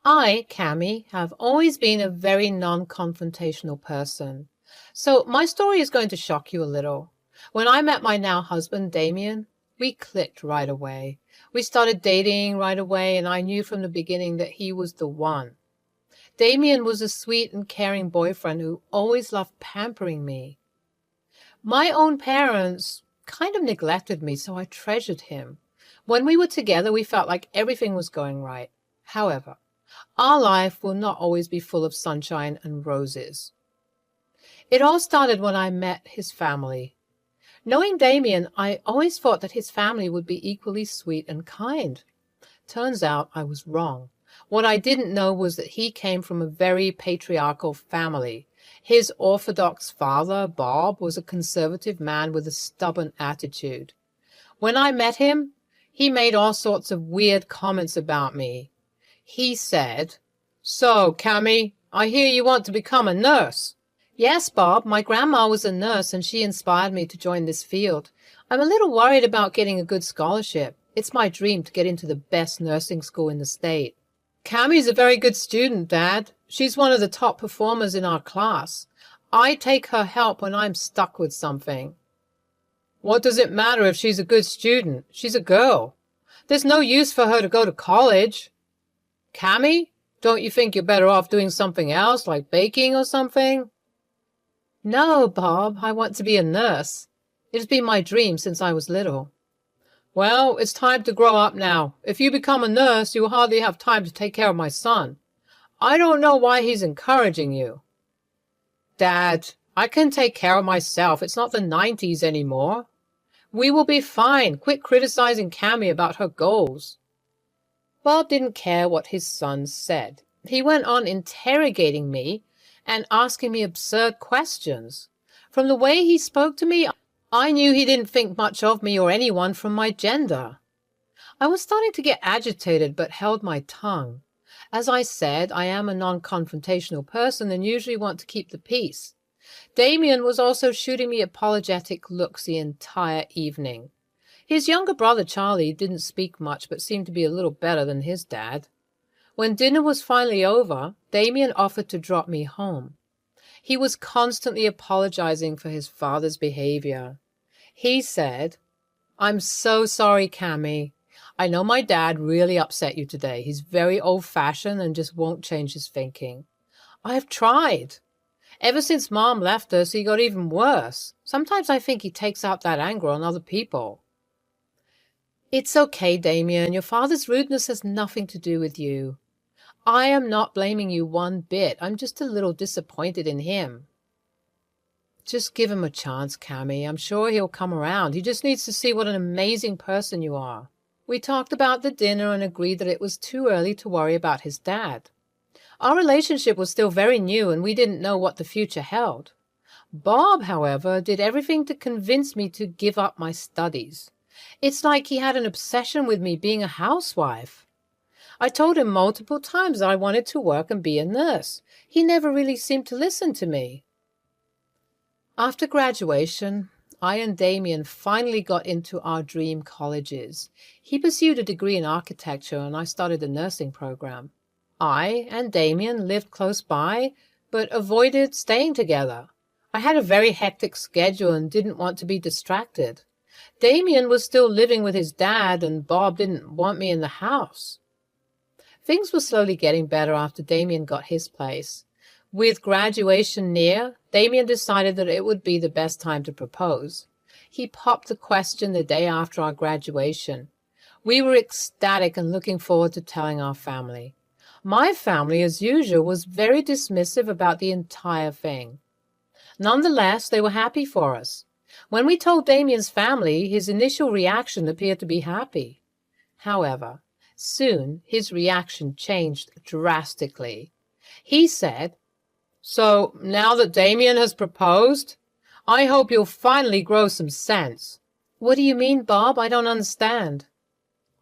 I, Cami, have always been a very non-confrontational person. So my story is going to shock you a little. When I met my now husband, Damien, we clicked right away. We started dating right away, and I knew from the beginning that he was the one. Damien was a sweet and caring boyfriend who always loved pampering me. My own parents kind of neglected me, so I treasured him. When we were together, we felt like everything was going right. However, our life will not always be full of sunshine and roses. It all started when I met his family. Knowing Damien, I always thought that his family would be equally sweet and kind. Turns out I was wrong. What I didn't know was that he came from a very patriarchal family. His Orthodox father, Bob, was a conservative man with a stubborn attitude. When I met him, he made all sorts of weird comments about me. He said, "So, Cammy, I hear you want to become a nurse." "Yes, Bob, my grandma was a nurse and she inspired me to join this field. I'm a little worried about getting a good scholarship. It's my dream to get into the best nursing school in the state." "Cammy's a very good student, Dad. She's one of the top performers in our class. I take her help when I'm stuck with something." "What does it matter if she's a good student? She's a girl. There's no use for her to go to college." "Cammy, don't you think you're better off doing something else, like baking or something?" "No, Bob, I want to be a nurse. It has been my dream since I was little." "Well, it's time to grow up now. If you become a nurse, you'll hardly have time to take care of my son. I don't know why he's encouraging you." "Dad, I can take care of myself. It's not the 90s anymore. We will be fine. Quit criticizing Cammy about her goals." Bob didn't care what his son said. He went on interrogating me and asking me absurd questions. From the way he spoke to me, I knew he didn't think much of me or anyone from my gender. I was starting to get agitated but held my tongue. As I said, I am a non-confrontational person and usually want to keep the peace. Damien was also shooting me apologetic looks the entire evening. His younger brother Charlie didn't speak much but seemed to be a little better than his dad. When dinner was finally over, Damien offered to drop me home. He was constantly apologizing for his father's behavior. He said, "I'm so sorry, Cammy. I know my dad really upset you today. He's very old-fashioned and just won't change his thinking. I've tried. Ever since Mom left us, he got even worse. Sometimes I think he takes out that anger on other people." "It's okay, Damien. Your father's rudeness has nothing to do with you. I am not blaming you one bit. I'm just a little disappointed in him." "Just give him a chance, Cammy. I'm sure he'll come around. He just needs to see what an amazing person you are." We talked about the dinner and agreed that it was too early to worry about his dad. Our relationship was still very new and we didn't know what the future held. Bob, however, did everything to convince me to give up my studies. It's like he had an obsession with me being a housewife. I told him multiple times that I wanted to work and be a nurse. He never really seemed to listen to me. After graduation, I and Damien finally got into our dream colleges. He pursued a degree in architecture and I started a nursing program. I and Damien lived close by, but avoided staying together. I had a very hectic schedule and didn't want to be distracted. Damien was still living with his dad and Bob didn't want me in the house. Things were slowly getting better after Damien got his place. With graduation near, Damien decided that it would be the best time to propose. He popped the question the day after our graduation. We were ecstatic and looking forward to telling our family. My family, as usual, was very dismissive about the entire thing. Nonetheless, they were happy for us. When we told Damien's family, his initial reaction appeared to be happy. However, soon his reaction changed drastically. He said, "So, now that Damien has proposed, I hope you'll finally grow some sense." "What do you mean, Bob? I don't understand."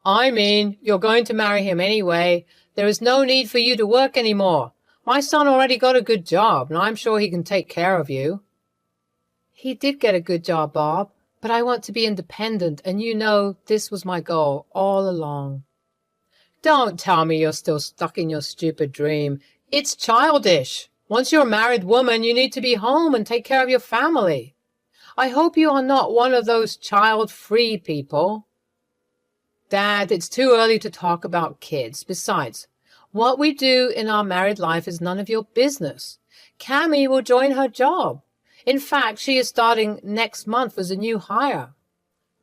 "I mean, you're going to marry him anyway. There is no need for you to work anymore. My son already got a good job, and I'm sure he can take care of you." "He did get a good job, Bob, but I want to be independent, and you know this was my goal all along." Don't tell me you're still stuck in your stupid dream. It's childish. Once you're a married woman, you need to be home and take care of your family. I hope you are not one of those child-free people. Dad, it's too early to talk about kids. Besides, what we do in our married life is none of your business. Cammy will join her job. In fact, she is starting next month as a new hire.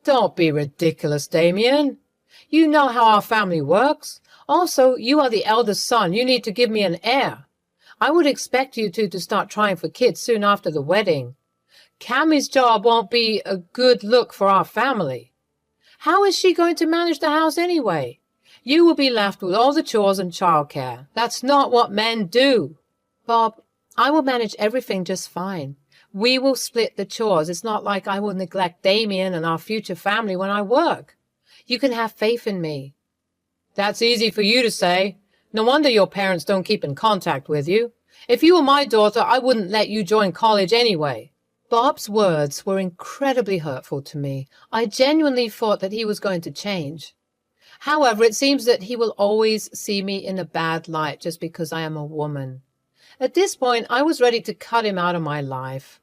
Don't be ridiculous, Damien. You know how our family works. Also, you are the eldest son. You need to give me an heir. I would expect you two to start trying for kids soon after the wedding. Cammy's job won't be a good look for our family. How is she going to manage the house anyway? You will be left with all the chores and childcare. That's not what men do. Bob, I will manage everything just fine. We will split the chores. It's not like I will neglect Damien and our future family when I work. You can have faith in me. That's easy for you to say. No wonder your parents don't keep in contact with you. If you were my daughter, I wouldn't let you join college anyway. Bob's words were incredibly hurtful to me. I genuinely thought that he was going to change. However, it seems that he will always see me in a bad light just because I am a woman. At this point, I was ready to cut him out of my life.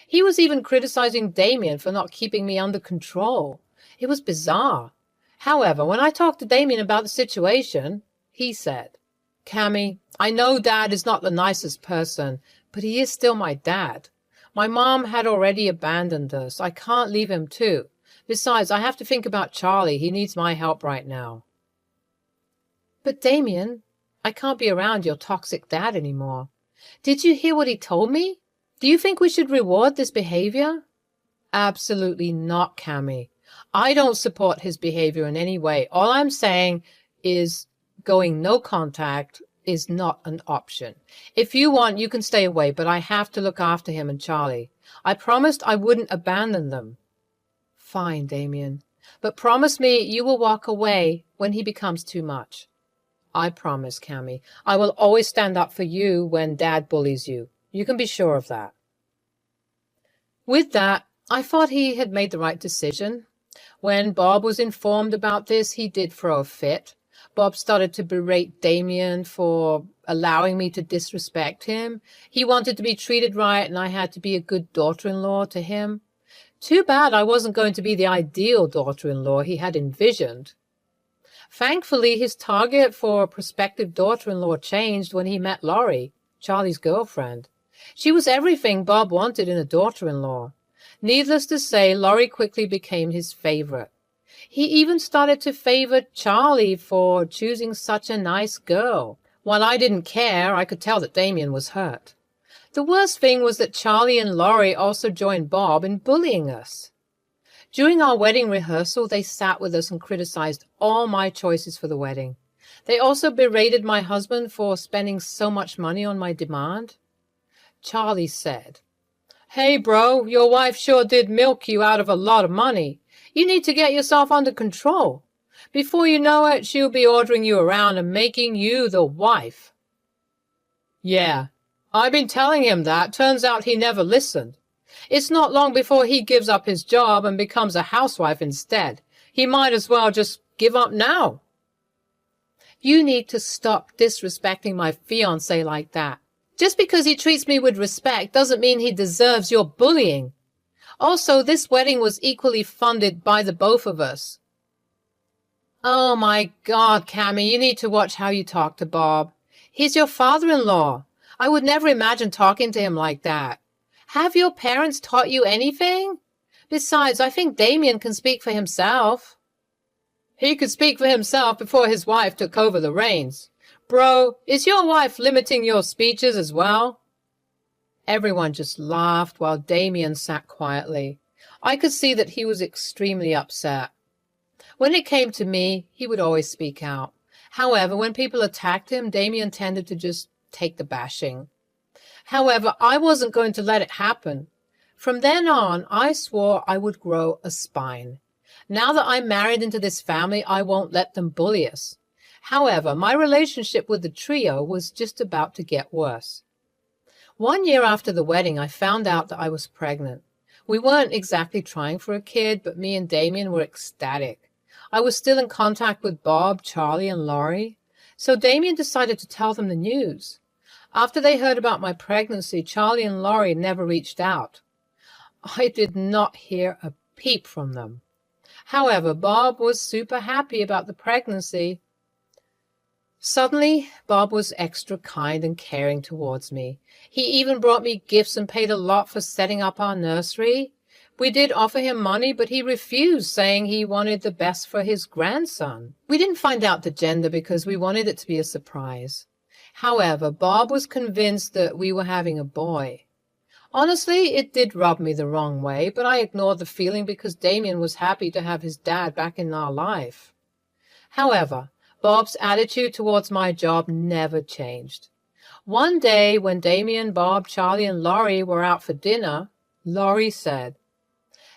He was even criticizing Damien for not keeping me under control. It was bizarre. However, when I talked to Damien about the situation, he said, Cammy, I know Dad is not the nicest person, but he is still my dad. My mom had already abandoned us. I can't leave him too. Besides, I have to think about Charlie. He needs my help right now. But Damien, I can't be around your toxic dad anymore. Did you hear what he told me? Do you think we should reward this behavior? Absolutely not, Cammy. I don't support his behavior in any way. All I'm saying is going no contact is not an option. If you want, you can stay away, but I have to look after him and Charlie. I promised I wouldn't abandon them. Fine, Damien. But promise me you will walk away when he becomes too much. I promise, Cammy. I will always stand up for you when Dad bullies you. You can be sure of that. With that, I thought he had made the right decision. When Bob was informed about this, he did throw a fit. Bob started to berate Damien for allowing me to disrespect him. He wanted to be treated right, and I had to be a good daughter-in-law to him. Too bad I wasn't going to be the ideal daughter-in-law he had envisioned. Thankfully, his target for a prospective daughter-in-law changed when he met Laurie, Charlie's girlfriend. She was everything Bob wanted in a daughter-in-law. Needless to say, Laurie quickly became his favorite. He even started to favor Charlie for choosing such a nice girl. While I didn't care, I could tell that Damien was hurt. The worst thing was that Charlie and Laurie also joined Bob in bullying us. During our wedding rehearsal, they sat with us and criticized all my choices for the wedding. They also berated my husband for spending so much money on my demand. Charlie said, Hey, bro, your wife sure did milk you out of a lot of money. You need to get yourself under control. Before you know it, she'll be ordering you around and making you the wife. Yeah, I've been telling him that. Turns out he never listened. It's not long before he gives up his job and becomes a housewife instead. He might as well just give up now. You need to stop disrespecting my fiancé like that. Just because he treats me with respect doesn't mean he deserves your bullying. Also, this wedding was equally funded by the both of us. Oh my God, Cammy, you need to watch how you talk to Bob. He's your father-in-law. I would never imagine talking to him like that. Have your parents taught you anything? Besides, I think Damien can speak for himself. He could speak for himself before his wife took over the reins. Bro, is your wife limiting your speeches as well? Everyone just laughed while Damien sat quietly. I could see that he was extremely upset. When it came to me, he would always speak out. However, when people attacked him, Damien tended to just take the bashing. However, I wasn't going to let it happen. From then on, I swore I would grow a spine. Now that I'm married into this family, I won't let them bully us. However, my relationship with the trio was just about to get worse. 1 year after the wedding, I found out that I was pregnant. We weren't exactly trying for a kid, but me and Damien were ecstatic. I was still in contact with Bob, Charlie, and Laurie, so Damien decided to tell them the news. After they heard about my pregnancy, Charlie and Laurie never reached out. I did not hear a peep from them. However, Bob was super happy about the pregnancy. Suddenly, Bob was extra kind and caring towards me. He even brought me gifts and paid a lot for setting up our nursery. We did offer him money, but he refused, saying he wanted the best for his grandson. We didn't find out the gender because we wanted it to be a surprise. However, Bob was convinced that we were having a boy. Honestly, it did rub me the wrong way, but I ignored the feeling because Damien was happy to have his dad back in our life. However, Bob's attitude towards my job never changed. One day, when Damien, Bob, Charlie, and Laurie were out for dinner, Laurie said,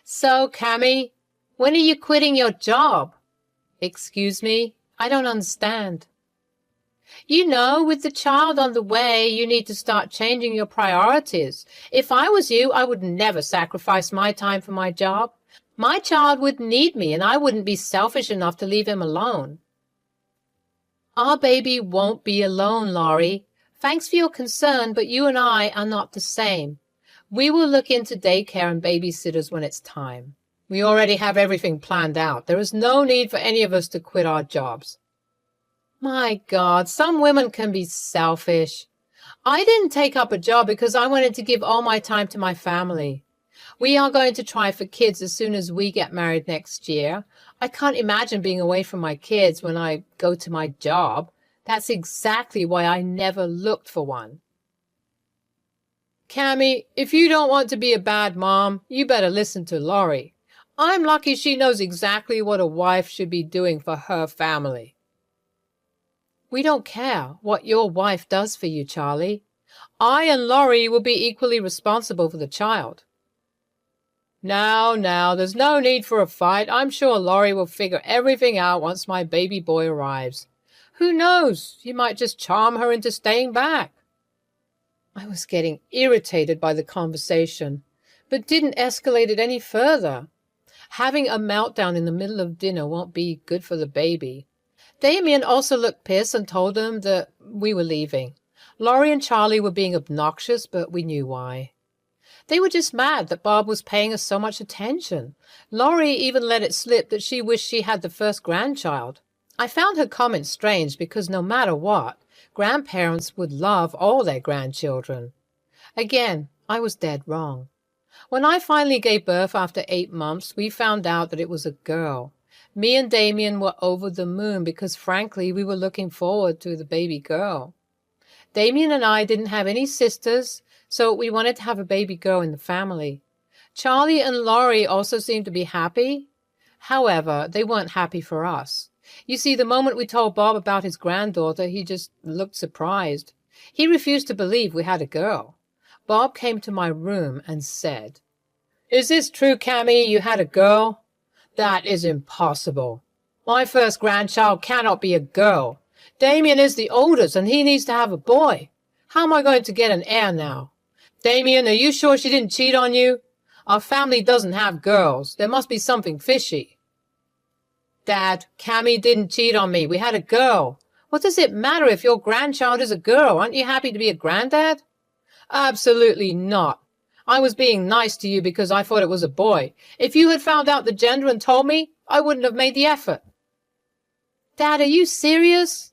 "So, Cammy, when are you quitting your job?" "Excuse me, I don't understand." "You know, with the child on the way, you need to start changing your priorities. If I was you, I would never sacrifice my time for my job. My child would need me, and I wouldn't be selfish enough to leave him alone." "Our baby won't be alone, Laurie. Thanks for your concern, but you and I are not the same. We will look into daycare and babysitters when it's time. We already have everything planned out. There is no need for any of us to quit our jobs." My God, some women can be selfish. I didn't take up a job because I wanted to give all my time to my family. We are going to try for kids as soon as we get married next year. I can't imagine being away from my kids when I go to my job. That's exactly why I never looked for one. Cammy, if you don't want to be a bad mom, you better listen to Laurie. I'm lucky she knows exactly what a wife should be doing for her family. We don't care what your wife does for you, Charlie. I and Laurie will be equally responsible for the child. Now, there's no need for a fight. I'm sure Laurie will figure everything out once my baby boy arrives. Who knows? You might just charm her into staying back. I was getting irritated by the conversation, but didn't escalate it any further. Having a meltdown in the middle of dinner won't be good for the baby. Damien also looked pissed and told them that we were leaving. Laurie and Charlie were being obnoxious, but we knew why. They were just mad that Bob was paying us so much attention. Laurie even let it slip that she wished she had the first grandchild. I found her comment strange because no matter what, grandparents would love all their grandchildren. Again, I was dead wrong. When I finally gave birth after 8 months, we found out that it was a girl. Me and Damien were over the moon because, frankly, we were looking forward to the baby girl. Damien and I didn't have any sisters, so we wanted to have a baby girl in the family. Charlie and Laurie also seemed to be happy. However, they weren't happy for us. You see, the moment we told Bob about his granddaughter, he just looked surprised. He refused to believe we had a girl. Bob came to my room and said, "Is this true, Cammy, you had a girl?" "That is impossible. My first grandchild cannot be a girl. Damien is the oldest, and he needs to have a boy. How am I going to get an heir now? Damien, are you sure she didn't cheat on you? Our family doesn't have girls. There must be something fishy." "Dad, Cammy didn't cheat on me. We had a girl. What does it matter if your grandchild is a girl? Aren't you happy to be a granddad?" "Absolutely not. I was being nice to you because I thought it was a boy. If you had found out the gender and told me, I wouldn't have made the effort." "Dad, are you serious?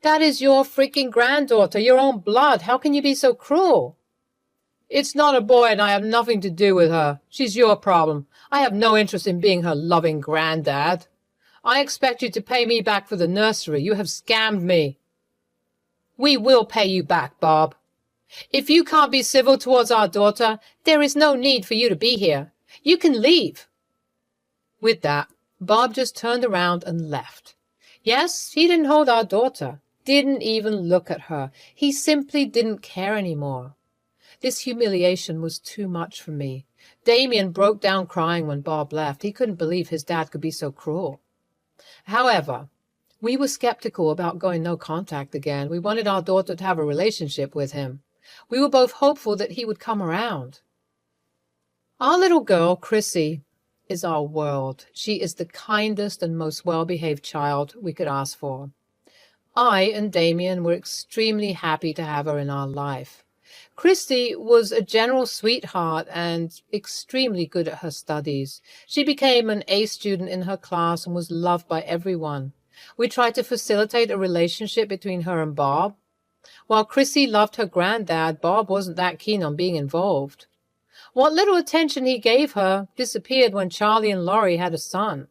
That is your freaking granddaughter, your own blood. How can you be so cruel?" "It's not a boy and I have nothing to do with her. She's your problem. I have no interest in being her loving granddad. I expect you to pay me back for the nursery. You have scammed me." "We will pay you back, Bob. If you can't be civil towards our daughter, there is no need for you to be here. You can leave." With that, Bob just turned around and left. Yes, he didn't hold our daughter, didn't even look at her. He simply didn't care anymore. This humiliation was too much for me. Damien broke down crying when Bob left. He couldn't believe his dad could be so cruel. However, we were skeptical about going no contact again. We wanted our daughter to have a relationship with him. We were both hopeful that he would come around. Our little girl, Chrissy, is our world. She is the kindest and most well-behaved child we could ask for. I and Damien were extremely happy to have her in our life. Christy was a general sweetheart and extremely good at her studies. She became an A student in her class and was loved by everyone. We tried to facilitate a relationship between her and Bob. While Chrissy loved her granddad, Bob wasn't that keen on being involved. What little attention he gave her disappeared when Charlie and Laurie had a son.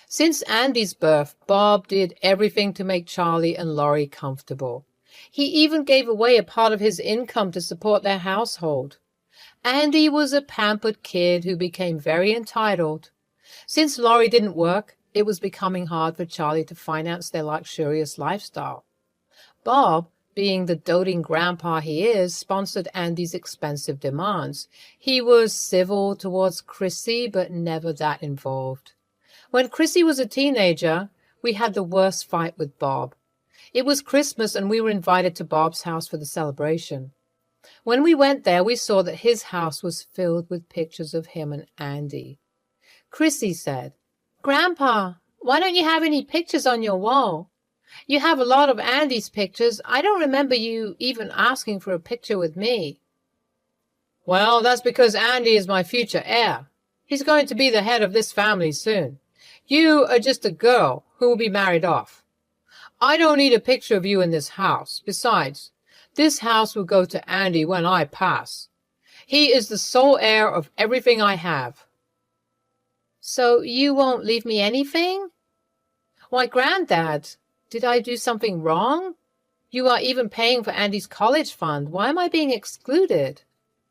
Since Andy's birth, Bob did everything to make Charlie and Laurie comfortable. He even gave away a part of his income to support their household. Andy was a pampered kid who became very entitled. Since Laurie didn't work, it was becoming hard for Charlie to finance their luxurious lifestyle. Bob, being the doting grandpa he is, sponsored Andy's expensive demands. He was civil towards Chrissy, but never that involved. When Chrissy was a teenager, we had the worst fight with Bob. It was Christmas and we were invited to Bob's house for the celebration. When we went there, we saw that his house was filled with pictures of him and Andy. Chrissy said, "Grandpa, why don't you have any pictures on your wall? You have a lot of Andy's pictures. I don't remember you even asking for a picture with me." "Well, that's because Andy is my future heir. He's going to be the head of this family soon. You are just a girl who will be married off. I don't need a picture of you in this house. Besides, this house will go to Andy when I pass. He is the sole heir of everything I have." "So you won't leave me anything?" "Why, Granddad, did I do something wrong? You are even paying for Andy's college fund. Why am I being excluded?"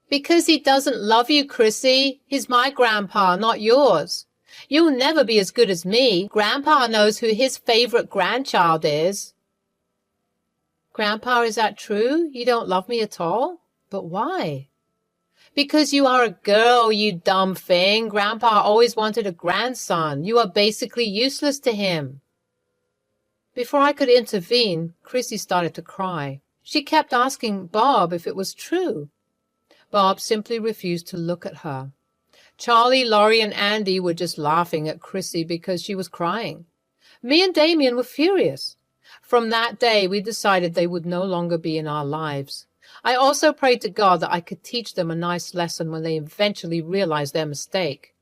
"Because he doesn't love you, Chrissy. He's my grandpa, not yours. You'll never be as good as me. Grandpa knows who his favorite grandchild is." "Grandpa, is that true? You don't love me at all? But why?" "Because you are a girl, you dumb thing. Grandpa always wanted a grandson. You are basically useless to him." Before I could intervene, Chrissy started to cry. She kept asking Bob if it was true. Bob simply refused to look at her. Charlie, Laurie, and Andy were just laughing at Chrissy because she was crying. Me and Damien were furious. From that day, we decided they would no longer be in our lives. I also prayed to God that I could teach them a nice lesson when they eventually realized their mistake.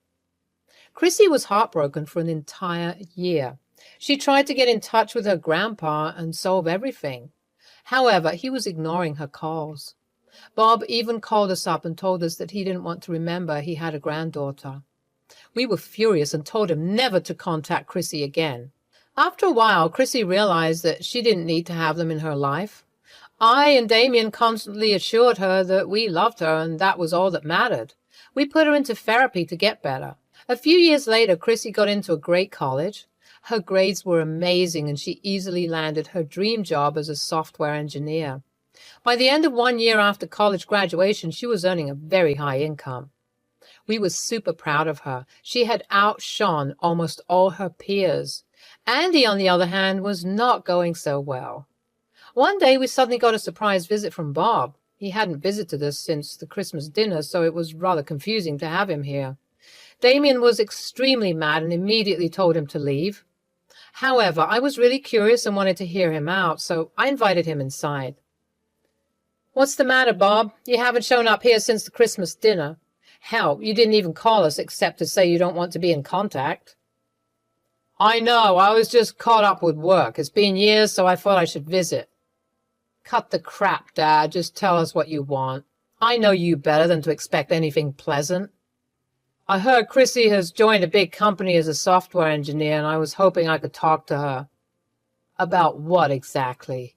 Chrissy was heartbroken for an entire year. She tried to get in touch with her grandpa and solve everything. However, he was ignoring her calls. Bob even called us up and told us that he didn't want to remember he had a granddaughter. We were furious and told him never to contact Chrissy again. After a while, Chrissy realized that she didn't need to have them in her life. I and Damien constantly assured her that we loved her and that was all that mattered. We put her into therapy to get better. A few years later, Chrissy got into a great college. Her grades were amazing and she easily landed her dream job as a software engineer. By the end of 1 year after college graduation, she was earning a very high income. We were super proud of her. She had outshone almost all her peers. Andy, on the other hand, was not going so well. One day we suddenly got a surprise visit from Bob. He hadn't visited us since the Christmas dinner, so it was rather confusing to have him here. Damien was extremely mad and immediately told him to leave. However, I was really curious and wanted to hear him out, so I invited him inside. "What's the matter, Bob? You haven't shown up here since the Christmas dinner. Hell, you didn't even call us except to say you don't want to be in contact." "I know, I was just caught up with work. It's been years, so I thought I should visit." "Cut the crap, Dad. Just tell us what you want. I know you better than to expect anything pleasant." "I heard Chrissy has joined a big company as a software engineer, and I was hoping I could talk to her." "About what exactly?"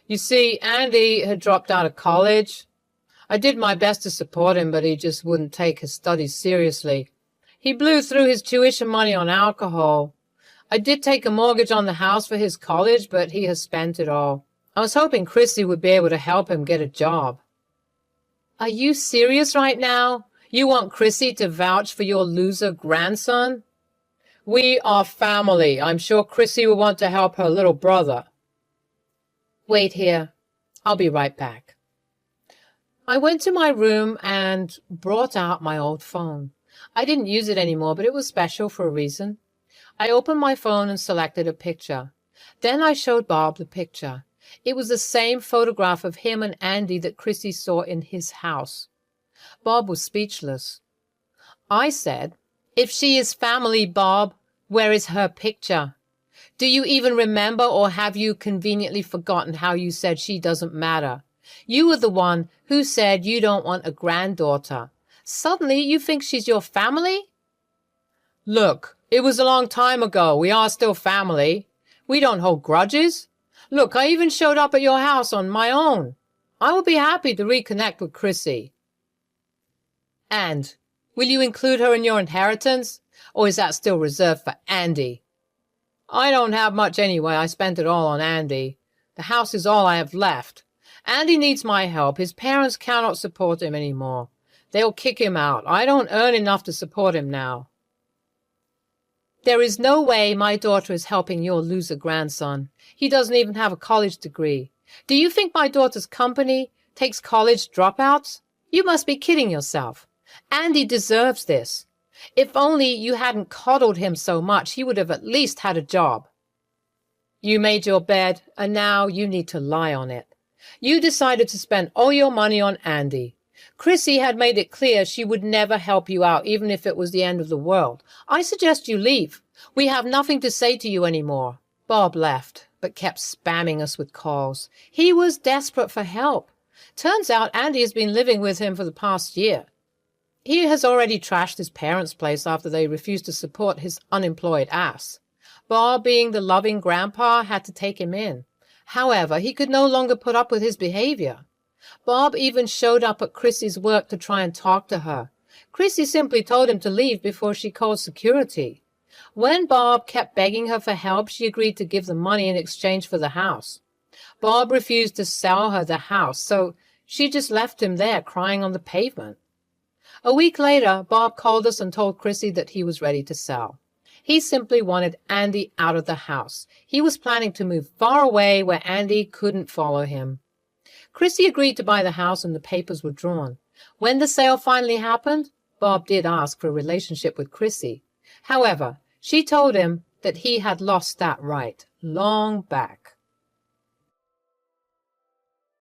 "You see, Andy had dropped out of college. I did my best to support him, but he just wouldn't take his studies seriously. He blew through his tuition money on alcohol. I did take a mortgage on the house for his college, but he has spent it all. I was hoping Chrissy would be able to help him get a job." "Are you serious right now? You want Chrissy to vouch for your loser grandson?" "We are family. I'm sure Chrissy will want to help her little brother." "Wait here. I'll be right back." I went to my room and brought out my old phone. I didn't use it anymore, but it was special for a reason. I opened my phone and selected a picture. Then I showed Bob the picture. It was the same photograph of him and Andy that Chrissy saw in his house. Bob was speechless. I said, "If she is family, Bob, where is her picture? Do you even remember, or have you conveniently forgotten how you said she doesn't matter? You were the one who said you don't want a granddaughter. Suddenly you think she's your family?" "Look, it was a long time ago. We are still family. We don't hold grudges. Look, I even showed up at your house on my own. I will be happy to reconnect with Chrissy." "And will you include her in your inheritance, or is that still reserved for Andy?" "I don't have much anyway. I spent it all on Andy. The house is all I have left. Andy needs my help. His parents cannot support him anymore. They'll kick him out. I don't earn enough to support him now." "There is no way my daughter is helping your loser grandson. He doesn't even have a college degree. Do you think my daughter's company takes college dropouts? You must be kidding yourself. Andy deserves this. If only you hadn't coddled him so much, he would have at least had a job. You made your bed, and now you need to lie on it. You decided to spend all your money on Andy. Chrissy had made it clear she would never help you out, even if it was the end of the world. I suggest you leave. We have nothing to say to you anymore." Bob left, but kept spamming us with calls. He was desperate for help. Turns out Andy has been living with him for the past year. He has already trashed his parents' place after they refused to support his unemployed ass. Bob, being the loving grandpa, had to take him in. However, he could no longer put up with his behavior. Bob even showed up at Chrissy's work to try and talk to her. Chrissy simply told him to leave before she called security. When Bob kept begging her for help, she agreed to give the money in exchange for the house. Bob refused to sell her the house, so she just left him there crying on the pavement. A week later, Bob called us and told Chrissy that he was ready to sell. He simply wanted Andy out of the house. He was planning to move far away where Andy couldn't follow him. Chrissy agreed to buy the house and the papers were drawn. When the sale finally happened, Bob did ask for a relationship with Chrissy. However, she told him that he had lost that right long back.